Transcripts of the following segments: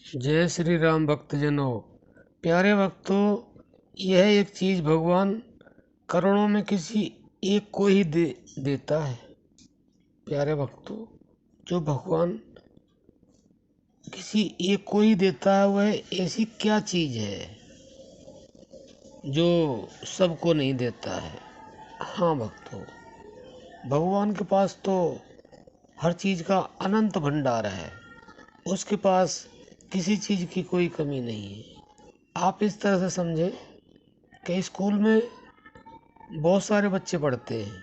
जय श्री राम भक्तजनों। प्यारे भक्तों, यह एक चीज भगवान करोड़ों में किसी एक को ही देता है। प्यारे भक्तों, जो भगवान किसी एक को ही देता है वह ऐसी क्या चीज है जो सबको नहीं देता है। हाँ भक्तों, भगवान के पास तो हर चीज का अनंत भंडार है। उसके पास किसी चीज की कोई कमी नहीं है। आप इस तरह से समझें कि स्कूल में बहुत सारे बच्चे पढ़ते हैं,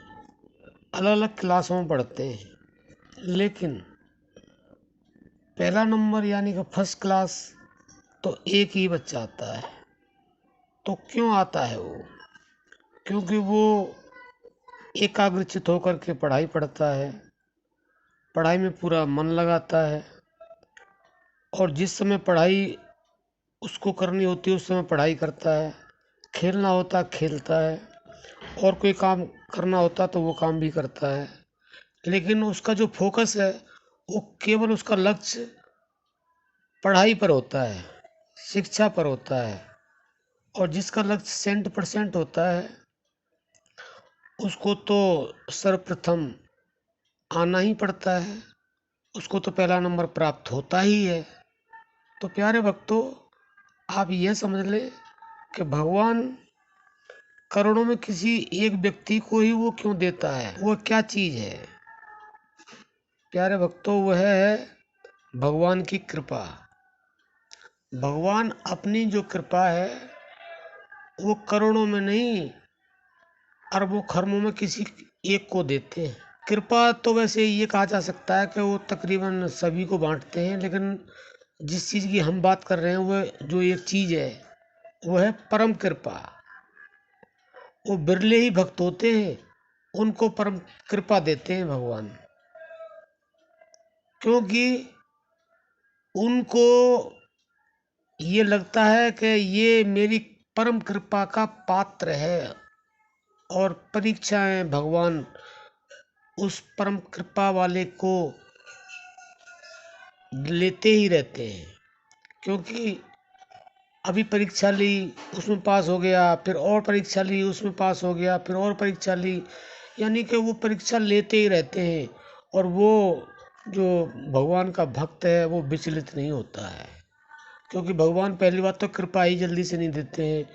अलग अलग क्लासों में पढ़ते हैं, लेकिन पहला नंबर यानी कि फर्स्ट क्लास तो एक ही बच्चा आता है। तो क्यों आता है वो? क्योंकि वो एकाग्रचित होकर के पढ़ाई पढ़ता है, पढ़ाई में पूरा मन लगाता है, और जिस समय पढ़ाई उसको करनी होती है उस समय पढ़ाई करता है, खेलना होता है खेलता है, और कोई काम करना होता तो वो काम भी करता है। लेकिन उसका जो फोकस है वो केवल उसका लक्ष्य पढ़ाई पर होता है, शिक्षा पर होता है। और जिसका लक्ष्य 100% होता है उसको तो सर्वप्रथम आना ही पड़ता है, उसको तो पहला नंबर प्राप्त होता ही है। तो प्यारे भक्तों, आप यह समझ लें कि भगवान करोड़ों में किसी एक व्यक्ति को ही वो क्यों देता है, वो क्या चीज है। प्यारे भक्तों, वह है भगवान की कृपा। भगवान अपनी जो कृपा है वो करोड़ों में नहीं, अरबों खरबों में किसी एक को देते हैं। कृपा तो वैसे ये कहा जा सकता है कि वो तकरीबन सभी को बांटते हैं, लेकिन जिस चीज़ की हम बात कर रहे हैं वह जो एक चीज़ है वो है परम कृपा। वो बिरले ही भक्त होते हैं, उनको परम कृपा देते हैं भगवान, क्योंकि उनको ये लगता है कि ये मेरी परम कृपा का पात्र है। और परीक्षाएं भगवान उस परम कृपा वाले को लेते ही रहते हैं। क्योंकि अभी परीक्षा ली, उसमें पास हो गया, फिर और परीक्षा ली, उसमें पास हो गया, फिर और परीक्षा ली, यानी कि वो परीक्षा लेते ही रहते हैं। और वो जो भगवान का भक्त है वो विचलित नहीं होता है, क्योंकि भगवान पहली बात तो कृपा ही जल्दी से नहीं देते हैं।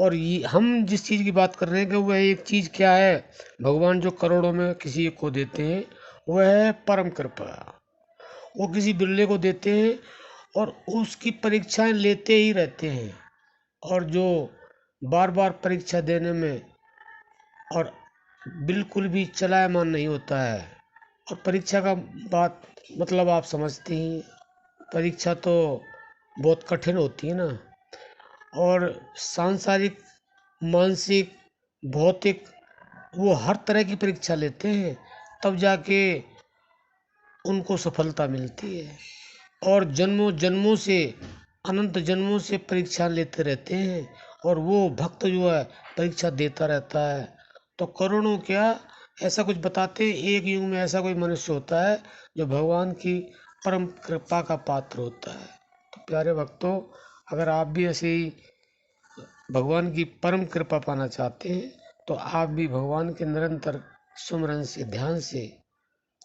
और ये हम जिस चीज़ की बात कर रहे हैं कि वह एक चीज़ क्या है, भगवान जो करोड़ों में किसी एक को देते हैं वह है परम कृपा। वो किसी बिरले को देते हैं और उसकी परीक्षाएं लेते ही रहते हैं। और जो बार बार परीक्षा देने में और बिल्कुल भी चलायमान नहीं होता है। और परीक्षा का बात मतलब आप समझते ही, परीक्षा तो बहुत कठिन होती है ना। और सांसारिक, मानसिक, भौतिक, वो हर तरह की परीक्षा लेते हैं, तब जाके उनको सफलता मिलती है। और जन्मों जन्मों से, अनंत जन्मों से परीक्षा लेते रहते हैं, और वो भक्त जो है परीक्षा देता रहता है। तो करोड़ों क्या, ऐसा कुछ बताते हैं एक युग में ऐसा कोई मनुष्य होता है जो भगवान की परम कृपा का पात्र होता है। तो प्यारे भक्तों, अगर आप भी ऐसे ही भगवान की परम कृपा पाना चाहते हैं तो आप भी भगवान के निरंतर सुमिरन से, ध्यान से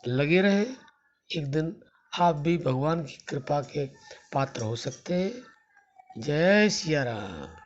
लगे रहें। एक दिन आप भी भगवान की कृपा के पात्र हो सकते हैं। जय सिया राम।